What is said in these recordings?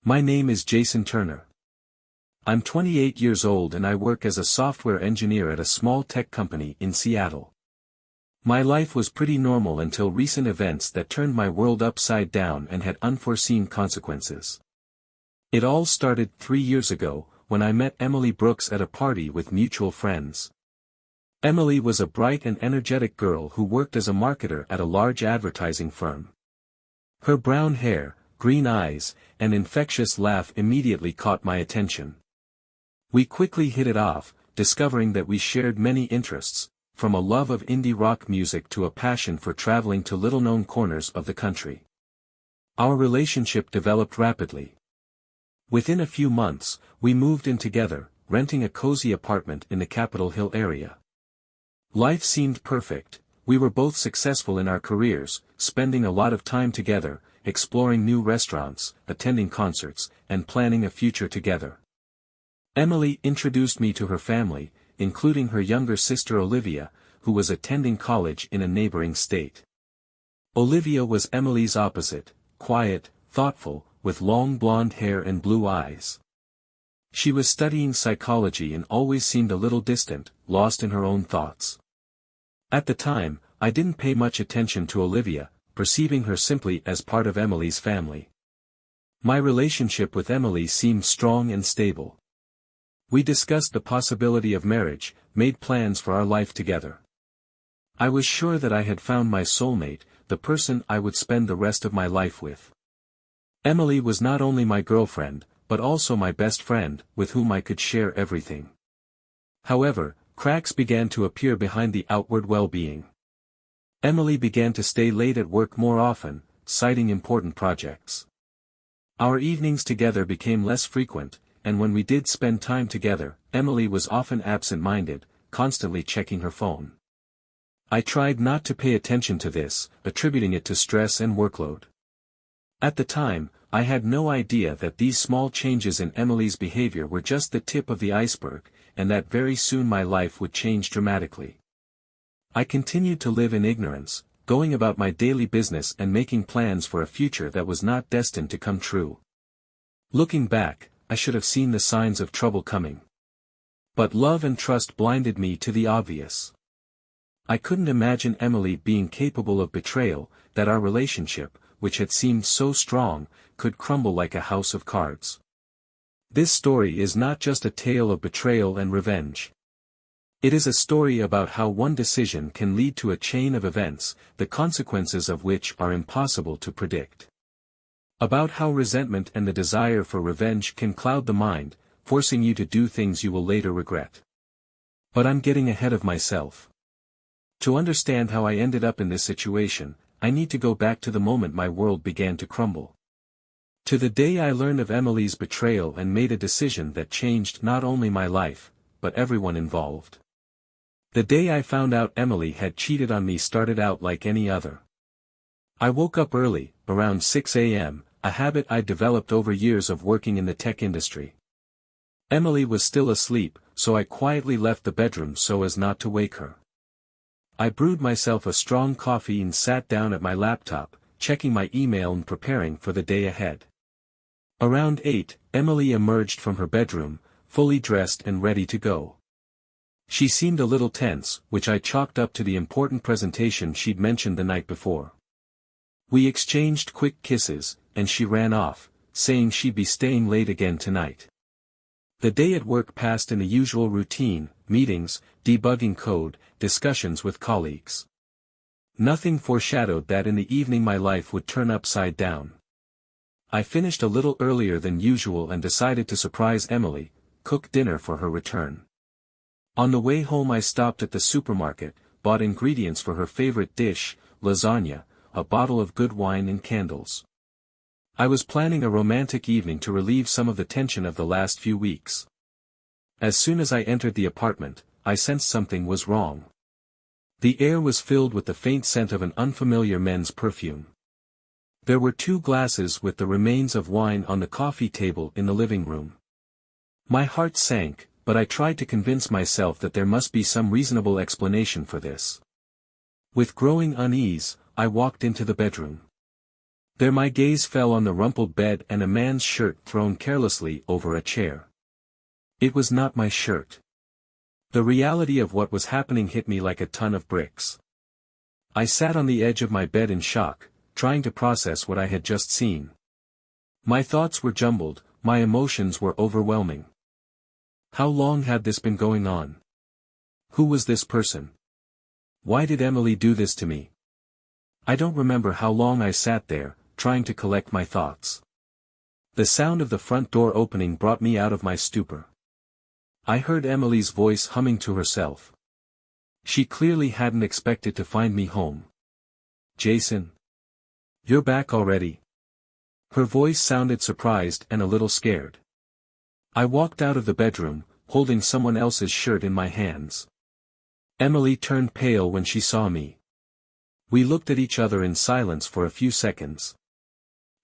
My name is Jason Turner. I'm 28 years old and I work as a software engineer at a small tech company in Seattle. My life was pretty normal until recent events that turned my world upside down and had unforeseen consequences. It all started 3 years ago, when I met Emily Brooks at a party with mutual friends. Emily was a bright and energetic girl who worked as a marketer at a large advertising firm. Her brown hair, green eyes, and infectious laugh immediately caught my attention. We quickly hit it off, discovering that we shared many interests, from a love of indie rock music to a passion for traveling to little-known corners of the country. Our relationship developed rapidly. Within a few months, we moved in together, renting a cozy apartment in the Capitol Hill area. Life seemed perfect. We were both successful in our careers, spending a lot of time together, exploring new restaurants, attending concerts, and planning a future together. Emily introduced me to her family, including her younger sister Olivia, who was attending college in a neighboring state. Olivia was Emily's opposite, quiet, thoughtful, with long blonde hair and blue eyes. She was studying psychology and always seemed a little distant, lost in her own thoughts. At the time, I didn't pay much attention to Olivia, perceiving her simply as part of Emily's family. My relationship with Emily seemed strong and stable. We discussed the possibility of marriage, made plans for our life together. I was sure that I had found my soulmate, the person I would spend the rest of my life with. Emily was not only my girlfriend, but also my best friend, with whom I could share everything. However, cracks began to appear behind the outward well-being. Emily began to stay late at work more often, citing important projects. Our evenings together became less frequent, and when we did spend time together, Emily was often absent-minded, constantly checking her phone. I tried not to pay attention to this, attributing it to stress and workload. At the time, I had no idea that these small changes in Emily's behavior were just the tip of the iceberg, and that very soon my life would change dramatically. I continued to live in ignorance, going about my daily business and making plans for a future that was not destined to come true. Looking back, I should have seen the signs of trouble coming. But love and trust blinded me to the obvious. I couldn't imagine Emily being capable of betrayal, that our relationship, which had seemed so strong, could crumble like a house of cards. This story is not just a tale of betrayal and revenge. It is a story about how one decision can lead to a chain of events, the consequences of which are impossible to predict. About how resentment and the desire for revenge can cloud the mind, forcing you to do things you will later regret. But I'm getting ahead of myself. To understand how I ended up in this situation, I need to go back to the moment my world began to crumble. To the day I learned of Emily's betrayal and made a decision that changed not only my life, but everyone involved. The day I found out Emily had cheated on me started out like any other. I woke up early, around 6 a.m., a habit I'd developed over years of working in the tech industry. Emily was still asleep, so I quietly left the bedroom so as not to wake her. I brewed myself a strong coffee and sat down at my laptop, checking my email and preparing for the day ahead. Around 8, Emily emerged from her bedroom, fully dressed and ready to go. She seemed a little tense, which I chalked up to the important presentation she'd mentioned the night before. We exchanged quick kisses, and she ran off, saying she'd be staying late again tonight. The day at work passed in the usual routine, meetings, debugging code, discussions with colleagues. Nothing foreshadowed that in the evening my life would turn upside down. I finished a little earlier than usual and decided to surprise Emily, cook dinner for her return. On the way home I stopped at the supermarket, bought ingredients for her favorite dish, lasagna, a bottle of good wine and candles. I was planning a romantic evening to relieve some of the tension of the last few weeks. As soon as I entered the apartment, I sensed something was wrong. The air was filled with the faint scent of an unfamiliar men's perfume. There were 2 glasses with the remains of wine on the coffee table in the living room. My heart sank, but I tried to convince myself that there must be some reasonable explanation for this. With growing unease, I walked into the bedroom. There my gaze fell on the rumpled bed and a man's shirt thrown carelessly over a chair. It was not my shirt. The reality of what was happening hit me like a ton of bricks. I sat on the edge of my bed in shock, trying to process what I had just seen. My thoughts were jumbled, my emotions were overwhelming. How long had this been going on? Who was this person? Why did Emily do this to me? I don't remember how long I sat there, trying to collect my thoughts. The sound of the front door opening brought me out of my stupor. I heard Emily's voice humming to herself. She clearly hadn't expected to find me home. "Jason? You're back already?" Her voice sounded surprised and a little scared. I walked out of the bedroom, holding someone else's shirt in my hands. Emily turned pale when she saw me. We looked at each other in silence for a few seconds.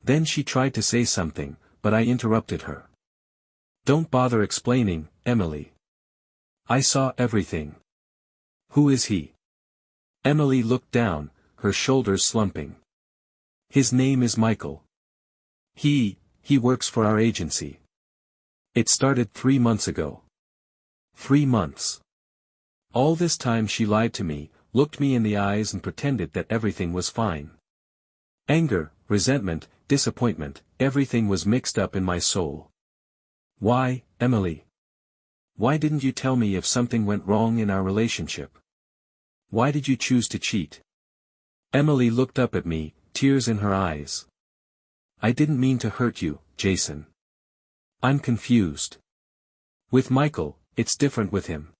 Then she tried to say something, but I interrupted her. "Don't bother explaining, Emily. I saw everything." "Who is he?" Emily looked down, her shoulders slumping. "His name is Michael. He works for our agency. It started 3 months ago." 3 months. All this time she lied to me, looked me in the eyes and pretended that everything was fine. Anger, resentment, disappointment, everything was mixed up in my soul. "Why, Emily? Why didn't you tell me if something went wrong in our relationship? Why did you choose to cheat?" Emily looked up at me, tears in her eyes. "I didn't mean to hurt you, Jason. I'm confused. With Michael, it's different with him.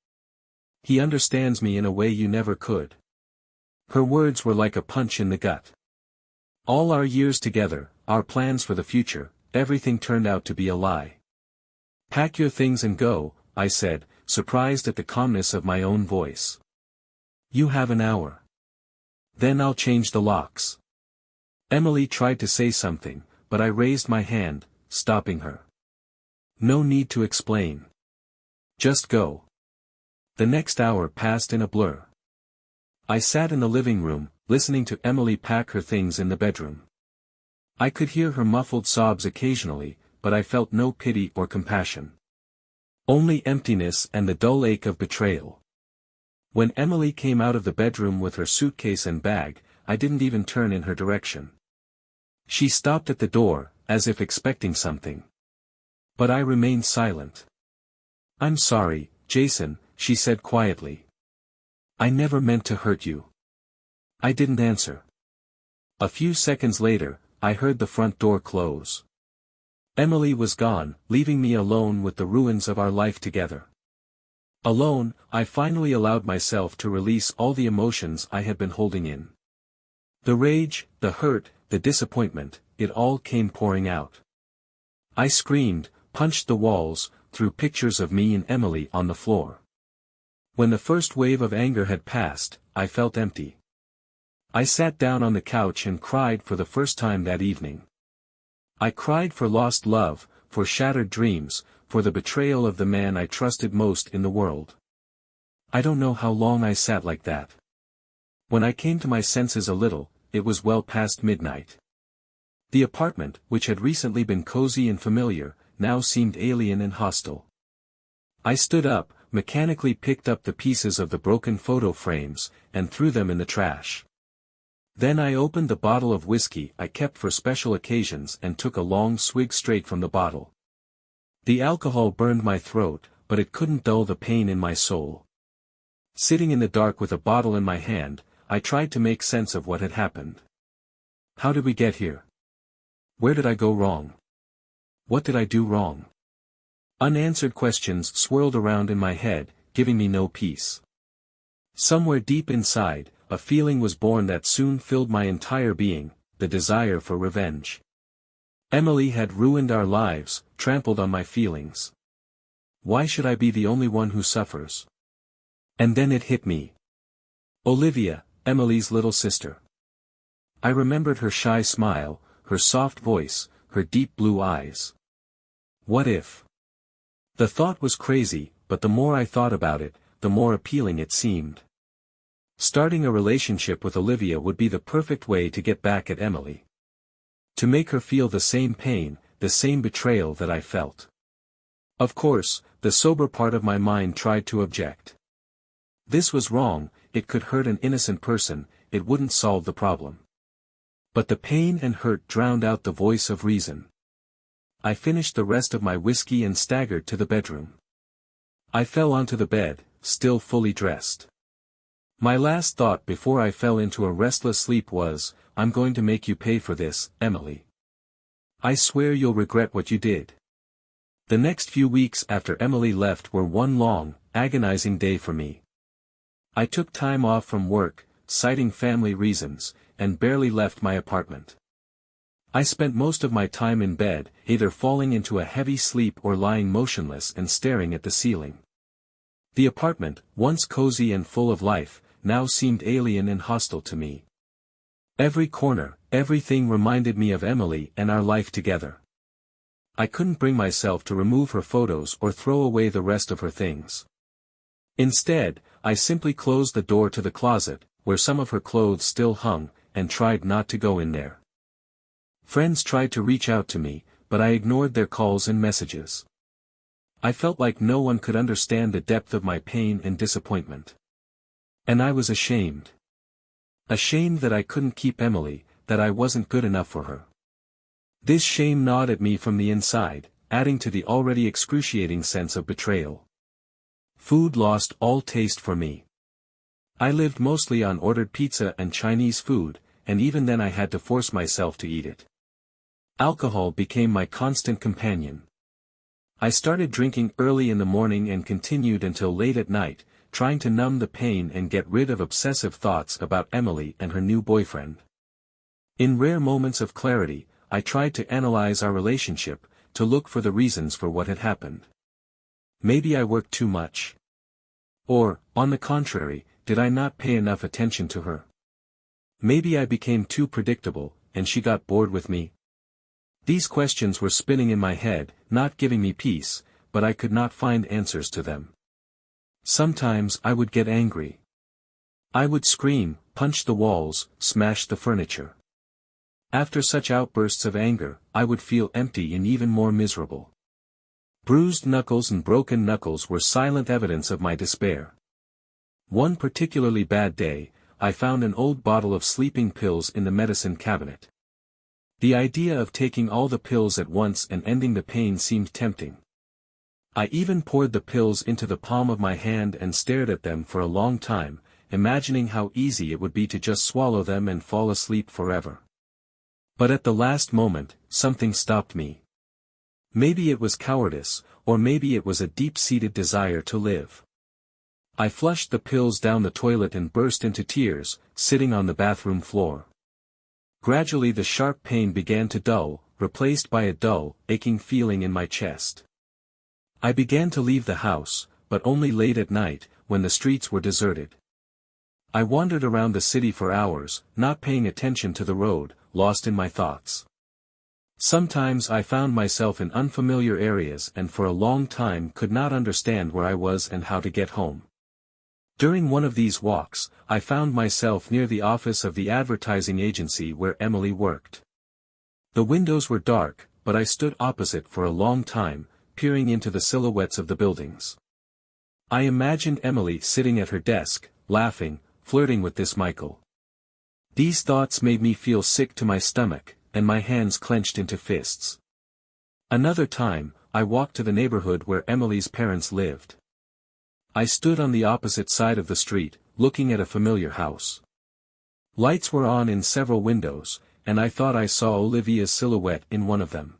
He understands me in a way you never could." Her words were like a punch in the gut. All our years together, our plans for the future, everything turned out to be a lie. "Pack your things and go," I said, surprised at the calmness of my own voice. "You have an hour. Then I'll change the locks." Emily tried to say something, but I raised my hand, stopping her. "No need to explain. Just go." The next hour passed in a blur. I sat in the living room, listening to Emily pack her things in the bedroom. I could hear her muffled sobs occasionally, but I felt no pity or compassion. Only emptiness and the dull ache of betrayal. When Emily came out of the bedroom with her suitcase and bag, I didn't even turn in her direction. She stopped at the door, as if expecting something. But I remained silent. "I'm sorry, Jason," she said quietly. "I never meant to hurt you." I didn't answer. A few seconds later, I heard the front door close. Emily was gone, leaving me alone with the ruins of our life together. Alone, I finally allowed myself to release all the emotions I had been holding in. The rage, the hurt, the disappointment, it all came pouring out. I screamed, punched the walls, threw pictures of me and Emily on the floor. When the first wave of anger had passed, I felt empty. I sat down on the couch and cried for the first time that evening. I cried for lost love, for shattered dreams, for the betrayal of the man I trusted most in the world. I don't know how long I sat like that. When I came to my senses a little, it was well past midnight. The apartment, which had recently been cozy and familiar, now seemed alien and hostile. I stood up, mechanically picked up the pieces of the broken photo frames, and threw them in the trash. Then I opened the bottle of whiskey I kept for special occasions and took a long swig straight from the bottle. The alcohol burned my throat, but it couldn't dull the pain in my soul. Sitting in the dark with a bottle in my hand, I tried to make sense of what had happened. How did we get here? Where did I go wrong? What did I do wrong? Unanswered questions swirled around in my head, giving me no peace. Somewhere deep inside, a feeling was born that soon filled my entire being, the desire for revenge. Emily had ruined our lives, trampled on my feelings. Why should I be the only one who suffers? And then it hit me. Olivia, Emily's little sister. I remembered her shy smile, her soft voice, her deep blue eyes. What if? The thought was crazy, but the more I thought about it, the more appealing it seemed. Starting a relationship with Olivia would be the perfect way to get back at Emily. To make her feel the same pain, the same betrayal that I felt. Of course, the sober part of my mind tried to object. This was wrong, it could hurt an innocent person, it wouldn't solve the problem. But the pain and hurt drowned out the voice of reason. I finished the rest of my whiskey and staggered to the bedroom. I fell onto the bed, still fully dressed. My last thought before I fell into a restless sleep was, "I'm going to make you pay for this, Emily. I swear you'll regret what you did." The next few weeks after Emily left were one long, agonizing day for me. I took time off from work, citing family reasons, and barely left my apartment. I spent most of my time in bed, either falling into a heavy sleep or lying motionless and staring at the ceiling. The apartment, once cozy and full of life, now seemed alien and hostile to me. Every corner, everything reminded me of Emily and our life together. I couldn't bring myself to remove her photos or throw away the rest of her things. Instead, I simply closed the door to the closet, where some of her clothes still hung, and tried not to go in there. Friends tried to reach out to me, but I ignored their calls and messages. I felt like no one could understand the depth of my pain and disappointment. And I was ashamed. Ashamed that I couldn't keep Emily, that I wasn't good enough for her. This shame gnawed at me from the inside, adding to the already excruciating sense of betrayal. Food lost all taste for me. I lived mostly on ordered pizza and Chinese food, and even then I had to force myself to eat it. Alcohol became my constant companion. I started drinking early in the morning and continued until late at night, trying to numb the pain and get rid of obsessive thoughts about Emily and her new boyfriend. In rare moments of clarity, I tried to analyze our relationship, to look for the reasons for what had happened. Maybe I worked too much. Or, on the contrary, did I not pay enough attention to her? Maybe I became too predictable, and she got bored with me. These questions were spinning in my head, not giving me peace, but I could not find answers to them. Sometimes I would get angry. I would scream, punch the walls, smash the furniture. After such outbursts of anger, I would feel empty and even more miserable. Bruised knuckles and broken knuckles were silent evidence of my despair. One particularly bad day, I found an old bottle of sleeping pills in the medicine cabinet. The idea of taking all the pills at once and ending the pain seemed tempting. I even poured the pills into the palm of my hand and stared at them for a long time, imagining how easy it would be to just swallow them and fall asleep forever. But at the last moment, something stopped me. Maybe it was cowardice, or maybe it was a deep-seated desire to live. I flushed the pills down the toilet and burst into tears, sitting on the bathroom floor. Gradually the sharp pain began to dull, replaced by a dull, aching feeling in my chest. I began to leave the house, but only late at night, when the streets were deserted. I wandered around the city for hours, not paying attention to the road, lost in my thoughts. Sometimes I found myself in unfamiliar areas and for a long time could not understand where I was and how to get home. During one of these walks, I found myself near the office of the advertising agency where Emily worked. The windows were dark, but I stood opposite for a long time, peering into the silhouettes of the buildings. I imagined Emily sitting at her desk, laughing, flirting with this Michael. These thoughts made me feel sick to my stomach, and my hands clenched into fists. Another time, I walked to the neighborhood where Emily's parents lived. I stood on the opposite side of the street, looking at a familiar house. Lights were on in several windows, and I thought I saw Olivia's silhouette in one of them.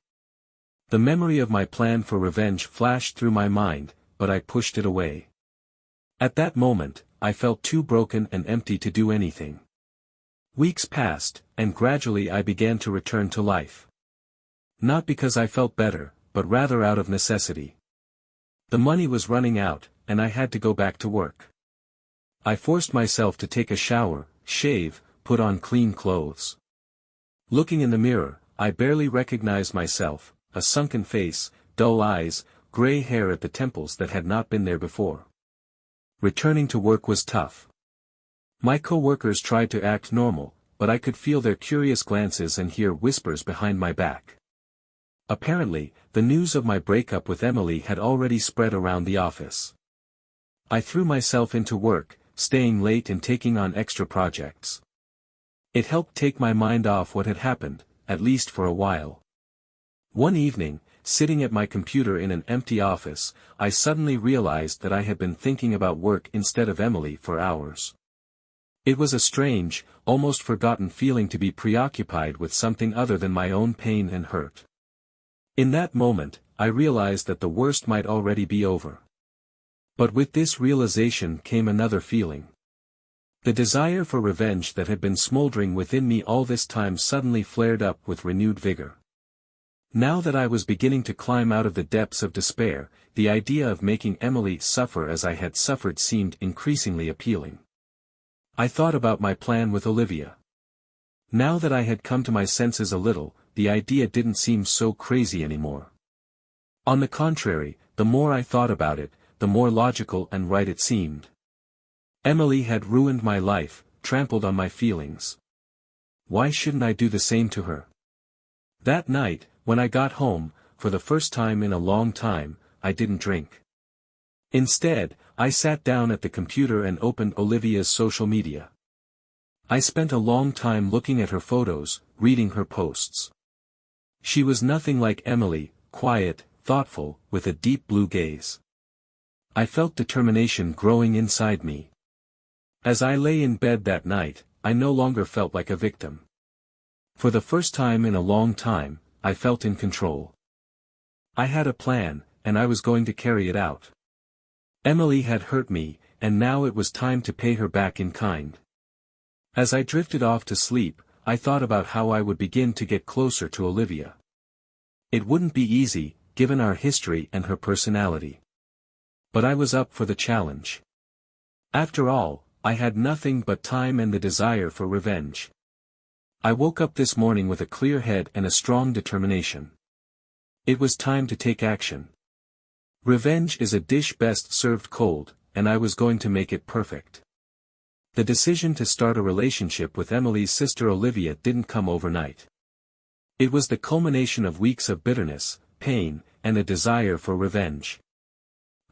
The memory of my plan for revenge flashed through my mind, but I pushed it away. At that moment, I felt too broken and empty to do anything. Weeks passed, and gradually I began to return to life. Not because I felt better, but rather out of necessity. The money was running out, and I had to go back to work. I forced myself to take a shower, shave, put on clean clothes. Looking in the mirror, I barely recognized myself, a sunken face, dull eyes, gray hair at the temples that had not been there before. Returning to work was tough. My co-workers tried to act normal, but I could feel their curious glances and hear whispers behind my back. Apparently, the news of my breakup with Emily had already spread around the office. I threw myself into work, staying late and taking on extra projects. It helped take my mind off what had happened, at least for a while. One evening, sitting at my computer in an empty office, I suddenly realized that I had been thinking about work instead of Emily for hours. It was a strange, almost forgotten feeling to be preoccupied with something other than my own pain and hurt. In that moment, I realized that the worst might already be over. But with this realization came another feeling. The desire for revenge that had been smoldering within me all this time suddenly flared up with renewed vigor. Now that I was beginning to climb out of the depths of despair, the idea of making Emily suffer as I had suffered seemed increasingly appealing. I thought about my plan with Olivia. Now that I had come to my senses a little, the idea didn't seem so crazy anymore. On the contrary, the more I thought about it, the more logical and right it seemed. Emily had ruined my life, trampled on my feelings. Why shouldn't I do the same to her? That night, when I got home, for the first time in a long time, I didn't drink. Instead, I sat down at the computer and opened Olivia's social media. I spent a long time looking at her photos, reading her posts. She was nothing like Emily, quiet, thoughtful, with a deep blue gaze. I felt determination growing inside me. As I lay in bed that night, I no longer felt like a victim. For the first time in a long time, I felt in control. I had a plan, and I was going to carry it out. Emily had hurt me, and now it was time to pay her back in kind. As I drifted off to sleep, I thought about how I would begin to get closer to Olivia. It wouldn't be easy, given our history and her personality. But I was up for the challenge. After all, I had nothing but time and the desire for revenge. I woke up this morning with a clear head and a strong determination. It was time to take action. Revenge is a dish best served cold, and I was going to make it perfect. The decision to start a relationship with Emily's sister Olivia didn't come overnight. It was the culmination of weeks of bitterness, pain, and a desire for revenge.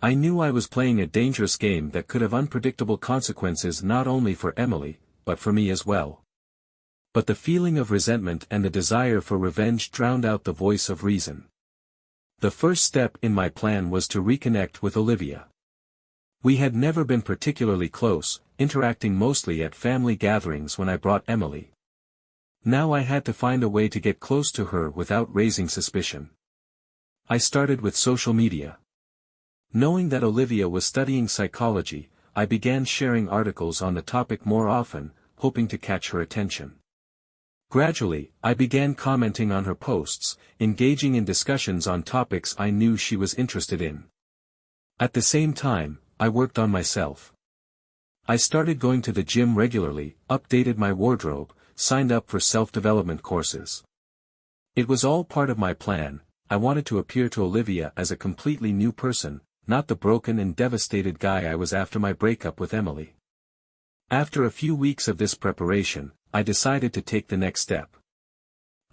I knew I was playing a dangerous game that could have unpredictable consequences not only for Emily, but for me as well. But the feeling of resentment and the desire for revenge drowned out the voice of reason. The first step in my plan was to reconnect with Olivia. We had never been particularly close, interacting mostly at family gatherings when I brought Emily. Now I had to find a way to get close to her without raising suspicion. I started with social media. Knowing that Olivia was studying psychology, I began sharing articles on the topic more often, hoping to catch her attention. Gradually, I began commenting on her posts, engaging in discussions on topics I knew she was interested in. At the same time, I worked on myself. I started going to the gym regularly, updated my wardrobe, signed up for self-development courses. It was all part of my plan. I wanted to appear to Olivia as a completely new person, not the broken and devastated guy I was after my breakup with Emily. After a few weeks of this preparation, I decided to take the next step.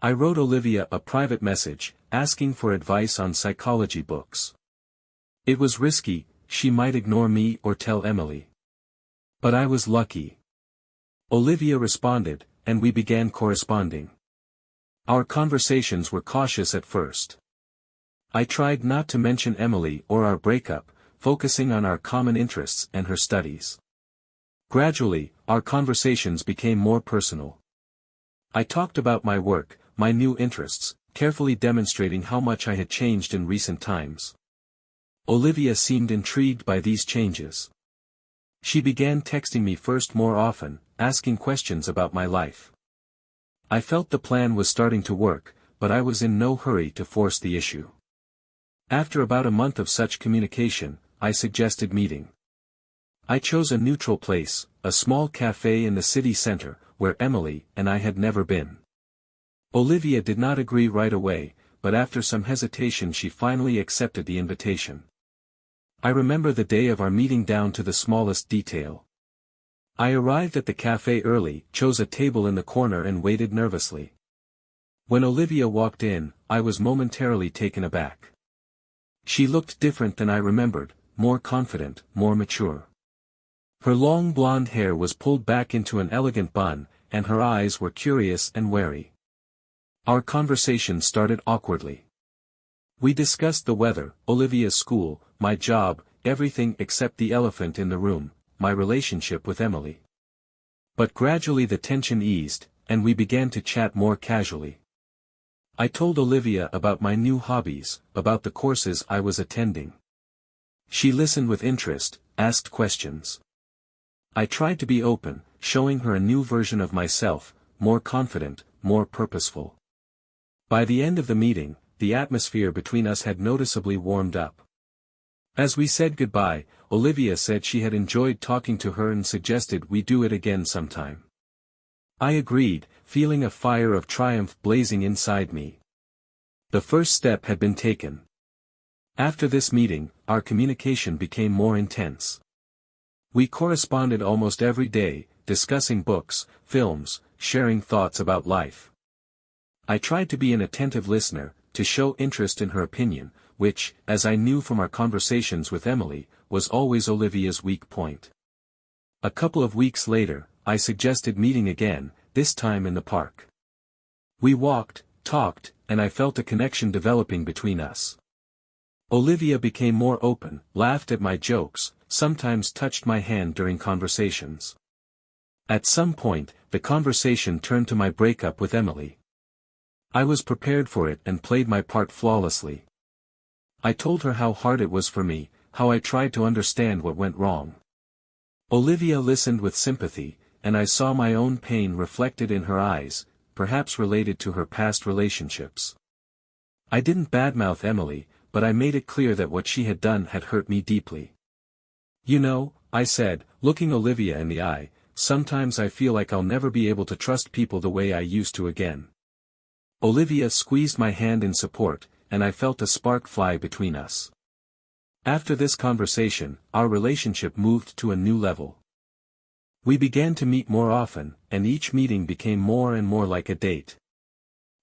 I wrote Olivia a private message, asking for advice on psychology books. It was risky, she might ignore me or tell Emily. But I was lucky. Olivia responded, and we began corresponding. Our conversations were cautious at first. I tried not to mention Emily or our breakup, focusing on our common interests and her studies. Gradually, our conversations became more personal. I talked about my work, my new interests, carefully demonstrating how much I had changed in recent times. Olivia seemed intrigued by these changes. She began texting me first more often, asking questions about my life. I felt the plan was starting to work, but I was in no hurry to force the issue. After about a month of such communication, I suggested meeting. I chose a neutral place, a small cafe in the city center, where Emily and I had never been. Olivia did not agree right away, but after some hesitation she finally accepted the invitation. I remember the day of our meeting down to the smallest detail. I arrived at the cafe early, chose a table in the corner and waited nervously. When Olivia walked in, I was momentarily taken aback. She looked different than I remembered, more confident, more mature. Her long blonde hair was pulled back into an elegant bun, and her eyes were curious and wary. Our conversation started awkwardly. We discussed the weather, Olivia's school, my job, everything except the elephant in the room, my relationship with Emily. But gradually the tension eased, and we began to chat more casually. I told Olivia about my new hobbies, about the courses I was attending. She listened with interest, asked questions. I tried to be open, showing her a new version of myself, more confident, more purposeful. By the end of the meeting, the atmosphere between us had noticeably warmed up. As we said goodbye, Olivia said she had enjoyed talking to her and suggested we do it again sometime. I agreed, feeling a fire of triumph blazing inside me. The first step had been taken. After this meeting, our communication became more intense. We corresponded almost every day, discussing books, films, sharing thoughts about life. I tried to be an attentive listener, to show interest in her opinion, which, as I knew from our conversations with Emily, was always Olivia's weak point. A couple of weeks later, I suggested meeting again, this time in the park. We walked, talked, and I felt a connection developing between us. Olivia became more open, laughed at my jokes, sometimes touched my hand during conversations. At some point, the conversation turned to my breakup with Emily. I was prepared for it and played my part flawlessly. I told her how hard it was for me, how I tried to understand what went wrong. Olivia listened with sympathy, and I saw my own pain reflected in her eyes, perhaps related to her past relationships. I didn't badmouth Emily, but I made it clear that what she had done had hurt me deeply. You know, I said, looking Olivia in the eye, sometimes I feel like I'll never be able to trust people the way I used to again. Olivia squeezed my hand in support, and I felt a spark fly between us. After this conversation, our relationship moved to a new level. We began to meet more often, and each meeting became more and more like a date.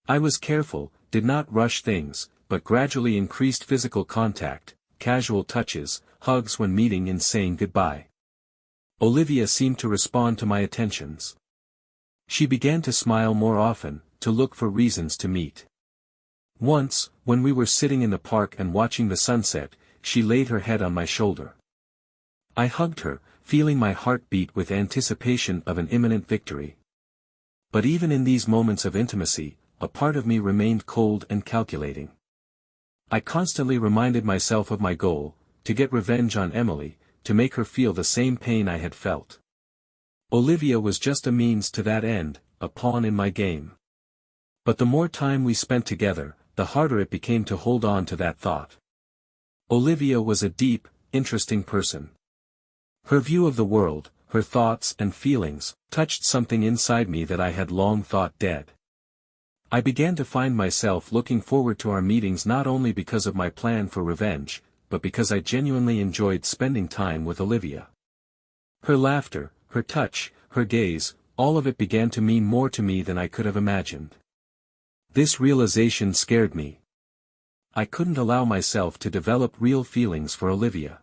I was careful, did not rush things, but gradually increased physical contact, casual touches, hugs when meeting and saying goodbye. Olivia seemed to respond to my attentions. She began to smile more often, to look for reasons to meet. Once, when we were sitting in the park and watching the sunset, she laid her head on my shoulder. I hugged her, feeling my heart beat with anticipation of an imminent victory. But even in these moments of intimacy, a part of me remained cold and calculating. I constantly reminded myself of my goal, to get revenge on Emily, to make her feel the same pain I had felt. Olivia was just a means to that end, a pawn in my game. But the more time we spent together, the harder it became to hold on to that thought. Olivia was a deep, interesting person. Her view of the world, her thoughts and feelings, touched something inside me that I had long thought dead. I began to find myself looking forward to our meetings not only because of my plan for revenge, but because I genuinely enjoyed spending time with Olivia. Her laughter, her touch, her gaze, all of it began to mean more to me than I could have imagined. This realization scared me. I couldn't allow myself to develop real feelings for Olivia.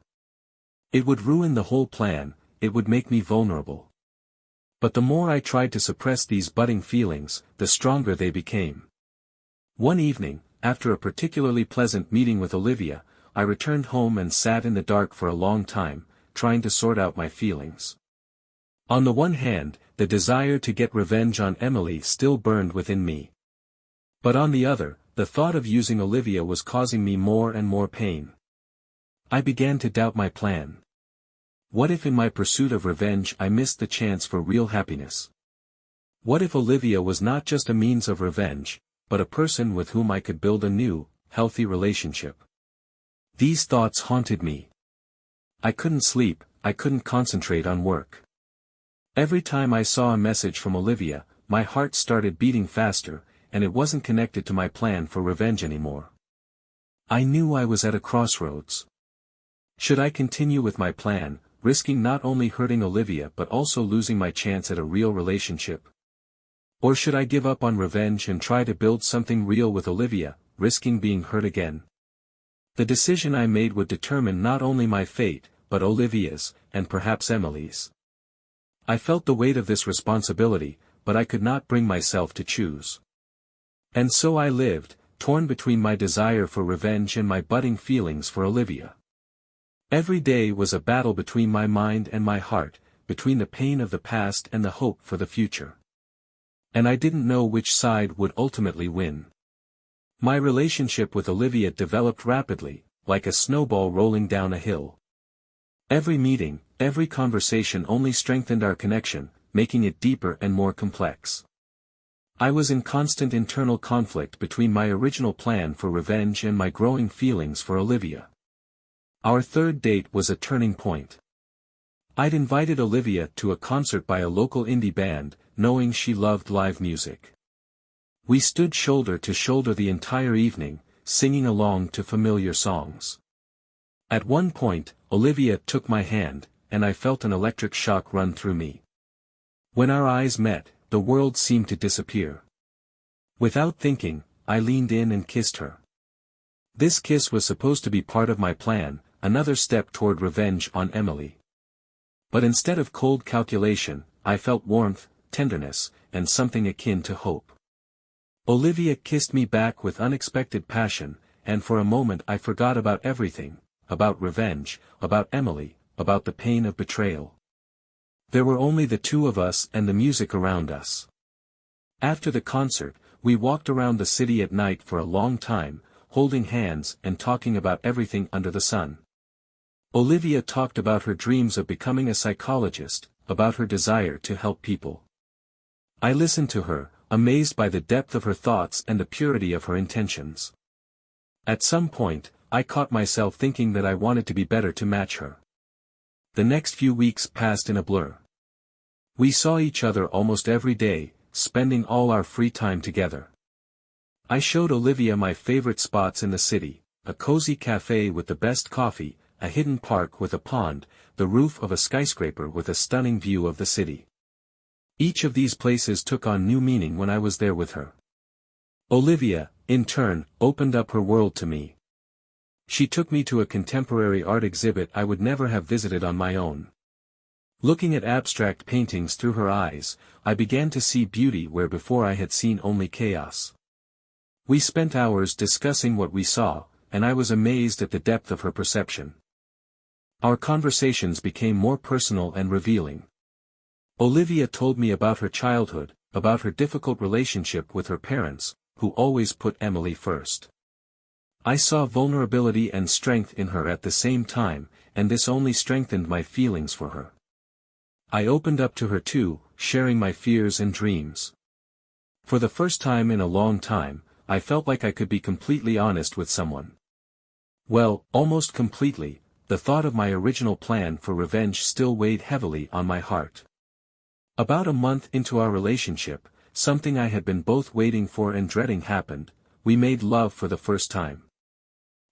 It would ruin the whole plan, it would make me vulnerable. But the more I tried to suppress these budding feelings, the stronger they became. One evening, after a particularly pleasant meeting with Olivia, I returned home and sat in the dark for a long time, trying to sort out my feelings. On the one hand, the desire to get revenge on Emily still burned within me. But on the other, the thought of using Olivia was causing me more and more pain. I began to doubt my plan. What if in my pursuit of revenge I missed the chance for real happiness? What if Olivia was not just a means of revenge, but a person with whom I could build a new, healthy relationship? These thoughts haunted me. I couldn't sleep, I couldn't concentrate on work. Every time I saw a message from Olivia, my heart started beating faster, and it wasn't connected to my plan for revenge anymore. I knew I was at a crossroads. Should I continue with my plan, risking not only hurting Olivia but also losing my chance at a real relationship? Or should I give up on revenge and try to build something real with Olivia, risking being hurt again? The decision I made would determine not only my fate, but Olivia's, and perhaps Emily's. I felt the weight of this responsibility, but I could not bring myself to choose. And so I lived, torn between my desire for revenge and my budding feelings for Olivia. Every day was a battle between my mind and my heart, between the pain of the past and the hope for the future. And I didn't know which side would ultimately win. My relationship with Olivia developed rapidly, like a snowball rolling down a hill. Every meeting, every conversation only strengthened our connection, making it deeper and more complex. I was in constant internal conflict between my original plan for revenge and my growing feelings for Olivia. Our third date was a turning point. I'd invited Olivia to a concert by a local indie band, knowing she loved live music. We stood shoulder to shoulder the entire evening, singing along to familiar songs. At one point, Olivia took my hand, and I felt an electric shock run through me. When our eyes met, the world seemed to disappear. Without thinking, I leaned in and kissed her. This kiss was supposed to be part of my plan, another step toward revenge on Emily. But instead of cold calculation, I felt warmth, tenderness, and something akin to hope. Olivia kissed me back with unexpected passion, and for a moment I forgot about everything, about revenge, about Emily, about the pain of betrayal. There were only the two of us and the music around us. After the concert, we walked around the city at night for a long time, holding hands and talking about everything under the sun. Olivia talked about her dreams of becoming a psychologist, about her desire to help people. I listened to her, amazed by the depth of her thoughts and the purity of her intentions. At some point, I caught myself thinking that I wanted to be better to match her. The next few weeks passed in a blur. We saw each other almost every day, spending all our free time together. I showed Olivia my favorite spots in the city, a cozy cafe with the best coffee, a hidden park with a pond, the roof of a skyscraper with a stunning view of the city. Each of these places took on new meaning when I was there with her. Olivia, in turn, opened up her world to me. She took me to a contemporary art exhibit I would never have visited on my own. Looking at abstract paintings through her eyes, I began to see beauty where before I had seen only chaos. We spent hours discussing what we saw, and I was amazed at the depth of her perception. Our conversations became more personal and revealing. Olivia told me about her childhood, about her difficult relationship with her parents, who always put Emily first. I saw vulnerability and strength in her at the same time, and this only strengthened my feelings for her. I opened up to her too, sharing my fears and dreams. For the first time in a long time, I felt like I could be completely honest with someone. Well, almost completely, the thought of my original plan for revenge still weighed heavily on my heart. About a month into our relationship, something I had been both waiting for and dreading happened. We made love for the first time.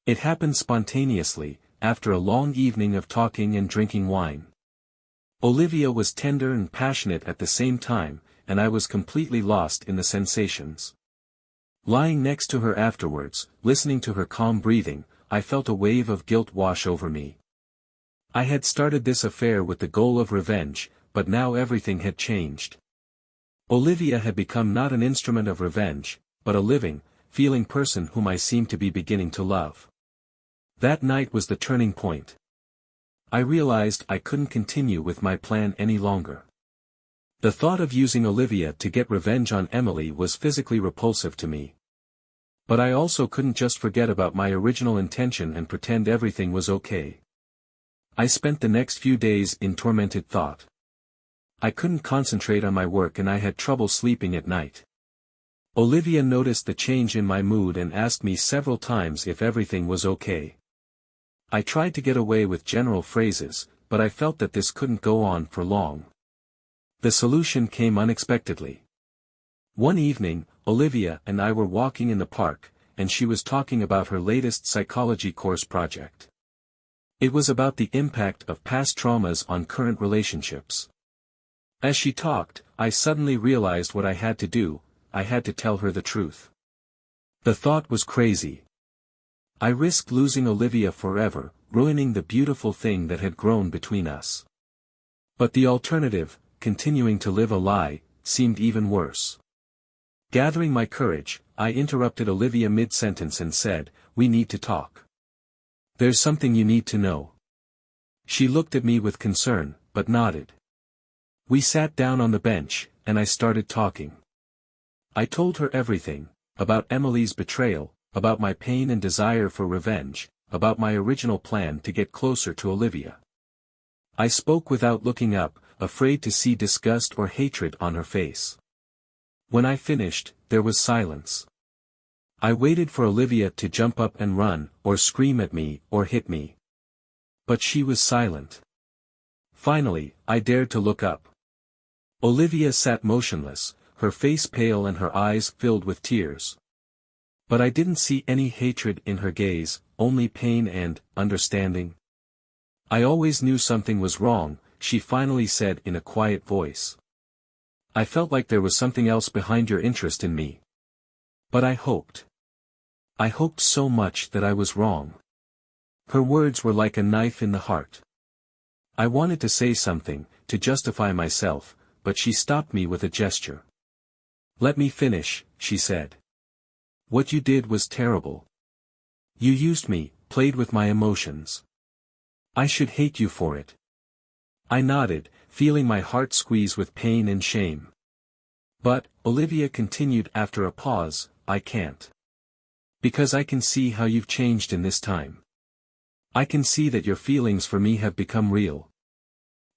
It happened spontaneously, after a long evening of talking and drinking wine. Olivia was tender and passionate at the same time, and I was completely lost in the sensations. Lying next to her afterwards, listening to her calm breathing, I felt a wave of guilt wash over me. I had started this affair with the goal of revenge, but now everything had changed. Olivia had become not an instrument of revenge, but a living, feeling person whom I seemed to be beginning to love. That night was the turning point. I realized I couldn't continue with my plan any longer. The thought of using Olivia to get revenge on Emily was physically repulsive to me. But I also couldn't just forget about my original intention and pretend everything was okay. I spent the next few days in tormented thought. I couldn't concentrate on my work and I had trouble sleeping at night. Olivia noticed the change in my mood and asked me several times if everything was okay. I tried to get away with general phrases, but I felt that this couldn't go on for long. The solution came unexpectedly. One evening, Olivia and I were walking in the park, and she was talking about her latest psychology course project. It was about the impact of past traumas on current relationships. As she talked, I suddenly realized what I had to do. I had to tell her the truth. The thought was crazy. I risked losing Olivia forever, ruining the beautiful thing that had grown between us. But the alternative, continuing to live a lie, seemed even worse. Gathering my courage, I interrupted Olivia mid-sentence and said, "We need to talk. There's something you need to know." She looked at me with concern, but nodded. We sat down on the bench, and I started talking. I told her everything, about Emily's betrayal, about my pain and desire for revenge, about my original plan to get closer to Olivia. I spoke without looking up, afraid to see disgust or hatred on her face. When I finished, there was silence. I waited for Olivia to jump up and run, or scream at me, or hit me. But she was silent. Finally, I dared to look up. Olivia sat motionless, her face pale and her eyes filled with tears. But I didn't see any hatred in her gaze, only pain and understanding. "I always knew something was wrong," she finally said in a quiet voice. "I felt like there was something else behind your interest in me. But I hoped. I hoped so much that I was wrong." Her words were like a knife in the heart. I wanted to say something, to justify myself, but she stopped me with a gesture. "Let me finish," she said. "What you did was terrible. You used me, played with my emotions. I should hate you for it." I nodded, feeling my heart squeeze with pain and shame. "But," Olivia continued after a pause, "I can't. Because I can see how you've changed in this time. I can see that your feelings for me have become real.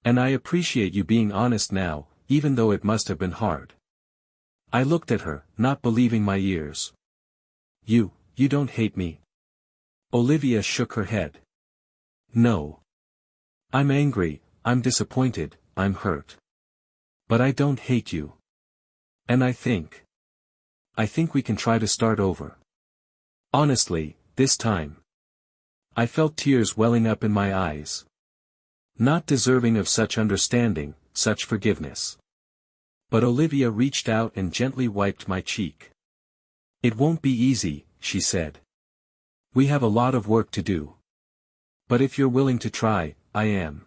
And I appreciate you being honest now, even though it must have been hard." I looked at her, not believing my ears. You don't hate me?" Olivia shook her head. "No. I'm angry, I'm disappointed, I'm hurt. But I don't hate you. And I think we can try to start over. Honestly, this time." I felt tears welling up in my eyes. Not deserving of such understanding, such forgiveness. But Olivia reached out and gently wiped my cheek. "It won't be easy," she said. "We have a lot of work to do. But if you're willing to try, I am."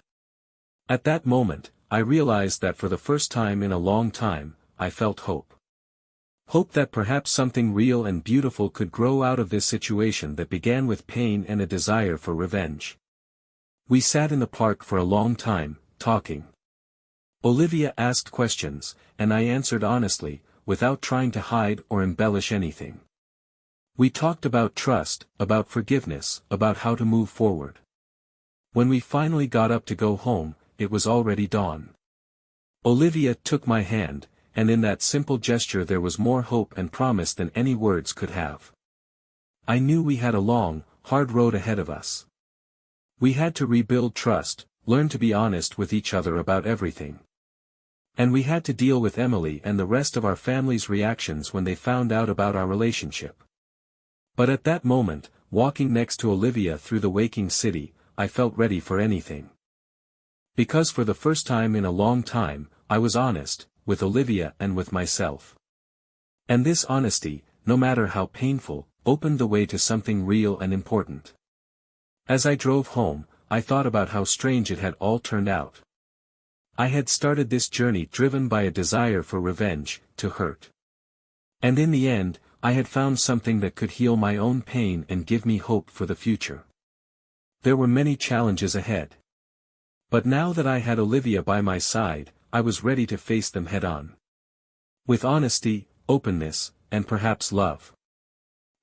At that moment, I realized that for the first time in a long time, I felt hope. Hope that perhaps something real and beautiful could grow out of this situation that began with pain and a desire for revenge. We sat in the park for a long time, talking. Olivia asked questions, and I answered honestly, without trying to hide or embellish anything. We talked about trust, about forgiveness, about how to move forward. When we finally got up to go home, it was already dawn. Olivia took my hand, and in that simple gesture there was more hope and promise than any words could have. I knew we had a long, hard road ahead of us. We had to rebuild trust, learn to be honest with each other about everything. And we had to deal with Emily and the rest of our family's reactions when they found out about our relationship. But at that moment, walking next to Olivia through the waking city, I felt ready for anything. Because for the first time in a long time, I was honest, with Olivia and with myself. And this honesty, no matter how painful, opened the way to something real and important. As I drove home, I thought about how strange it had all turned out. I had started this journey driven by a desire for revenge, to hurt. And in the end, I had found something that could heal my own pain and give me hope for the future. There were many challenges ahead. But now that I had Olivia by my side, I was ready to face them head-on. With honesty, openness, and perhaps love.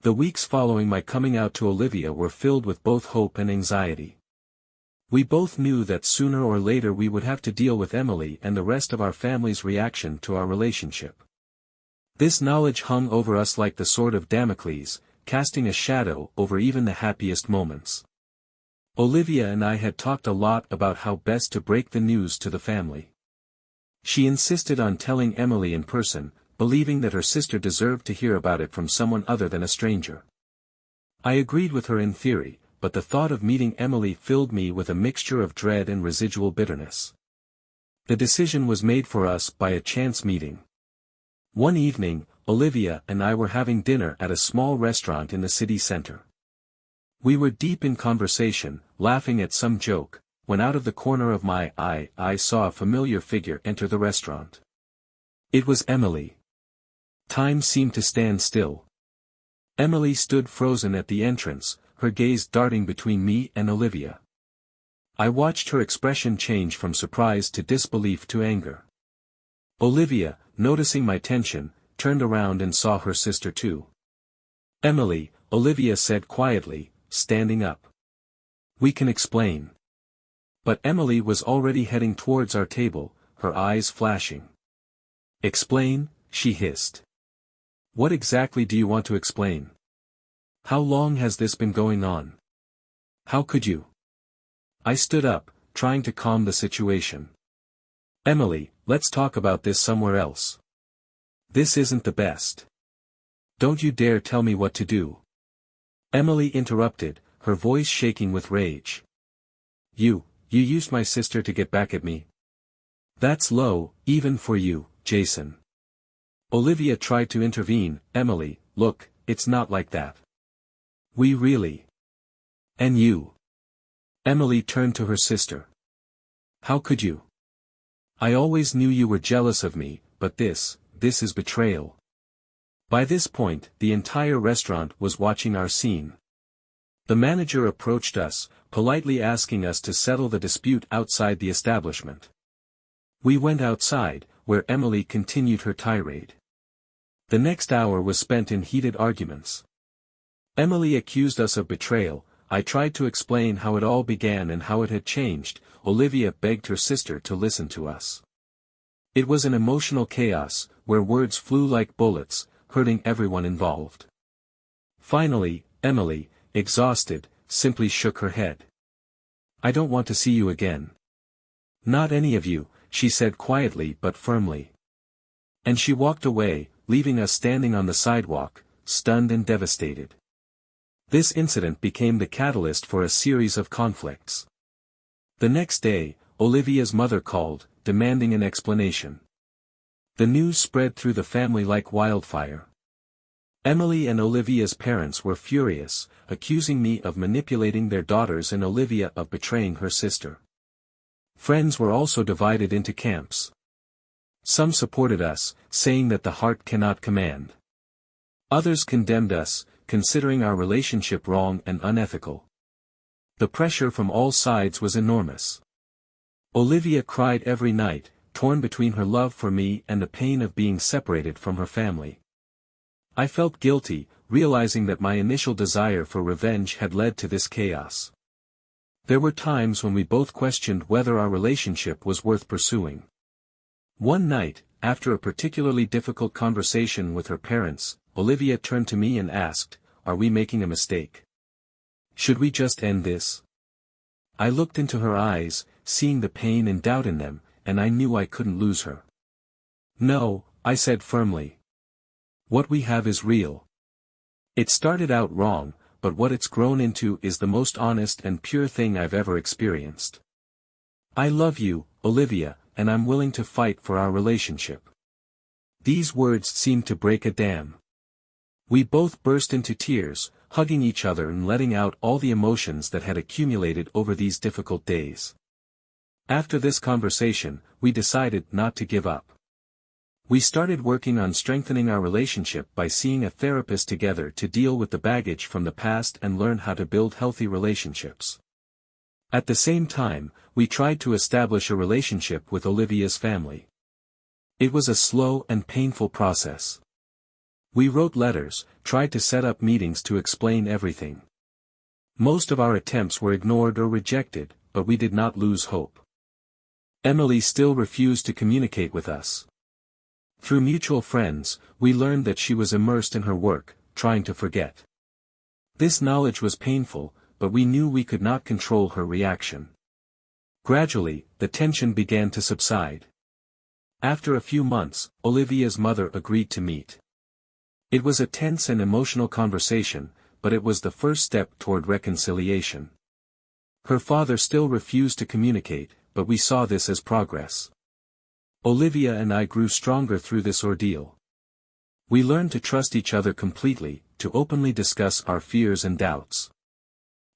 The weeks following my coming out to Olivia were filled with both hope and anxiety. We both knew that sooner or later we would have to deal with Emily and the rest of our family's reaction to our relationship. This knowledge hung over us like the sword of Damocles, casting a shadow over even the happiest moments. Olivia and I had talked a lot about how best to break the news to the family. She insisted on telling Emily in person, believing that her sister deserved to hear about it from someone other than a stranger. I agreed with her in theory, but the thought of meeting Emily filled me with a mixture of dread and residual bitterness. The decision was made for us by a chance meeting. One evening, Olivia and I were having dinner at a small restaurant in the city center. We were deep in conversation, laughing at some joke, when out of the corner of my eye I saw a familiar figure enter the restaurant. It was Emily. Time seemed to stand still. Emily stood frozen at the entrance, her gaze darting between me and Olivia. I watched her expression change from surprise to disbelief to anger. Olivia, noticing my tension, turned around and saw her sister too. "Emily," Olivia said quietly, standing up. "We can explain." But Emily was already heading towards our table, her eyes flashing. "Explain?" she hissed. "What exactly do you want to explain? How long has this been going on? How could you?" I stood up, trying to calm the situation. "Emily, let's talk about this somewhere else. This isn't the best. Don't you dare tell me what to do." Emily interrupted, her voice shaking with rage. You used my sister to get back at me? That's low, even for you, Jason." Olivia tried to intervene. "Emily, look, it's not like that. We really. And you." Emily turned to her sister. "How could you? I always knew you were jealous of me, but this is betrayal." By this point, the entire restaurant was watching our scene. The manager approached us, politely asking us to settle the dispute outside the establishment. We went outside, where Emily continued her tirade. The next hour was spent in heated arguments. Emily accused us of betrayal. I tried to explain how it all began and how it had changed. Olivia begged her sister to listen to us. It was an emotional chaos, where words flew like bullets, hurting everyone involved. Finally, Emily, exhausted, simply shook her head. "I don't want to see you again. Not any of you," she said quietly but firmly. And she walked away, leaving us standing on the sidewalk, stunned and devastated. This incident became the catalyst for a series of conflicts. The next day, Olivia's mother called, demanding an explanation. The news spread through the family like wildfire. Emily and Olivia's parents were furious, accusing me of manipulating their daughters and Olivia of betraying her sister. Friends were also divided into camps. Some supported us, saying that the heart cannot command. Others condemned us, considering our relationship wrong and unethical. The pressure from all sides was enormous. Olivia cried every night, torn between her love for me and the pain of being separated from her family. I felt guilty, realizing that my initial desire for revenge had led to this chaos. There were times when we both questioned whether our relationship was worth pursuing. One night, after a particularly difficult conversation with her parents, Olivia turned to me and asked, "Are we making a mistake? Should we just end this?" I looked into her eyes, seeing the pain and doubt in them, and I knew I couldn't lose her. "No," I said firmly. "What we have is real. It started out wrong, but what it's grown into is the most honest and pure thing I've ever experienced. I love you, Olivia, and I'm willing to fight for our relationship." These words seemed to break a dam. We both burst into tears, hugging each other and letting out all the emotions that had accumulated over these difficult days. After this conversation, we decided not to give up. We started working on strengthening our relationship by seeing a therapist together to deal with the baggage from the past and learn how to build healthy relationships. At the same time, we tried to establish a relationship with Olivia's family. It was a slow and painful process. We wrote letters, tried to set up meetings to explain everything. Most of our attempts were ignored or rejected, but we did not lose hope. Emily still refused to communicate with us. Through mutual friends, we learned that she was immersed in her work, trying to forget. This knowledge was painful, but we knew we could not control her reaction. Gradually, the tension began to subside. After a few months, Olivia's mother agreed to meet. It was a tense and emotional conversation, but it was the first step toward reconciliation. Her father still refused to communicate, but we saw this as progress. Olivia and I grew stronger through this ordeal. We learned to trust each other completely, to openly discuss our fears and doubts.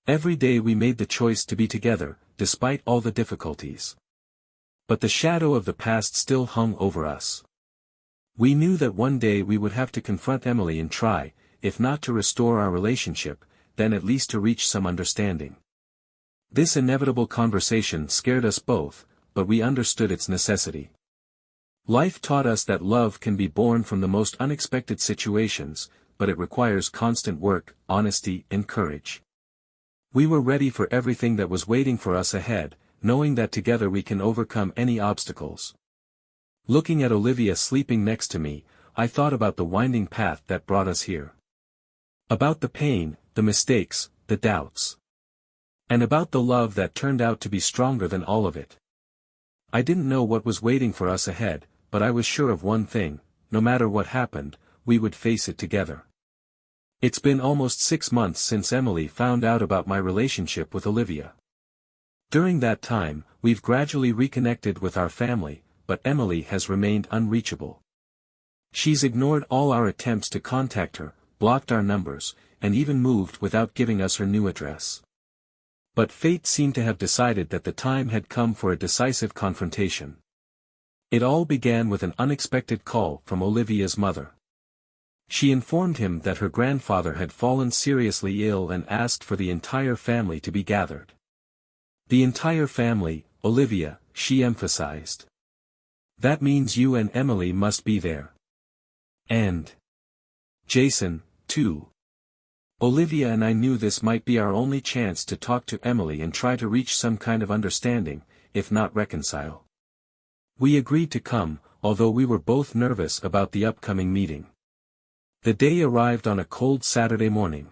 Every day we made the choice to be together, despite all the difficulties. But the shadow of the past still hung over us. We knew that one day we would have to confront Emily and try, if not to restore our relationship, then at least to reach some understanding. This inevitable conversation scared us both, but we understood its necessity. Life taught us that love can be born from the most unexpected situations, but it requires constant work, honesty, and courage. We were ready for everything that was waiting for us ahead, knowing that together we can overcome any obstacles. Looking at Olivia sleeping next to me, I thought about the winding path that brought us here. About the pain, the mistakes, the doubts. And about the love that turned out to be stronger than all of it. I didn't know what was waiting for us ahead, but I was sure of one thing: no matter what happened, we would face it together. It's been almost 6 months since Emily found out about my relationship with Olivia. During that time, we've gradually reconnected with our family, but Emily has remained unreachable. She's ignored all our attempts to contact her, blocked our numbers, and even moved without giving us her new address. But fate seemed to have decided that the time had come for a decisive confrontation. It all began with an unexpected call from Olivia's mother. She informed him that her grandfather had fallen seriously ill and asked for the entire family to be gathered. The entire family, Olivia, she emphasized. That means you and Emily must be there. And Jason, too. Olivia and I knew this might be our only chance to talk to Emily and try to reach some kind of understanding, if not reconcile. We agreed to come, although we were both nervous about the upcoming meeting. The day arrived on a cold Saturday morning.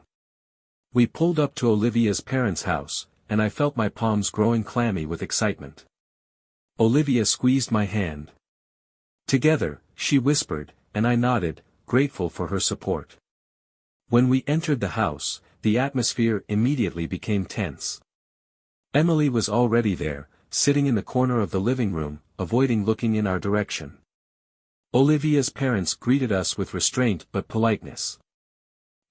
We pulled up to Olivia's parents' house, and I felt my palms growing clammy with excitement. Olivia squeezed my hand. Together, she whispered, and I nodded, grateful for her support. When we entered the house, the atmosphere immediately became tense. Emily was already there, sitting in the corner of the living room, avoiding looking in our direction. Olivia's parents greeted us with restraint but politeness.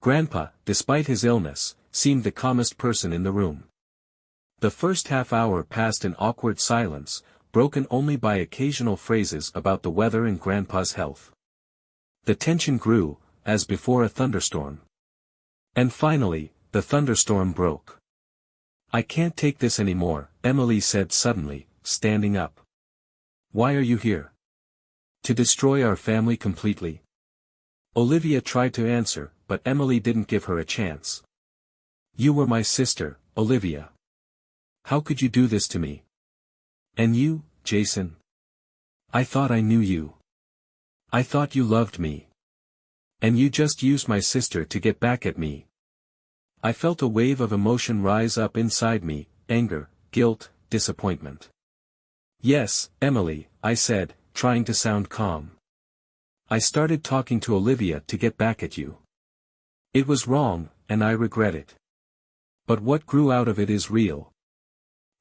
Grandpa, despite his illness, seemed the calmest person in the room. The first half-hour passed in awkward silence, broken only by occasional phrases about the weather and Grandpa's health. The tension grew, as before a thunderstorm. And finally, the thunderstorm broke. "I can't take this anymore," Emily said suddenly, standing up. "Why are you here? To destroy our family completely?" Olivia tried to answer, but Emily didn't give her a chance. "You were my sister, Olivia. How could you do this to me? And you, Jason? I thought I knew you. I thought you loved me. And you just used my sister to get back at me." I felt a wave of emotion rise up inside me: anger, guilt, disappointment. "Yes, Emily," I said, trying to sound calm. "I started talking to Olivia to get back at you. It was wrong, and I regret it. But what grew out of it is real.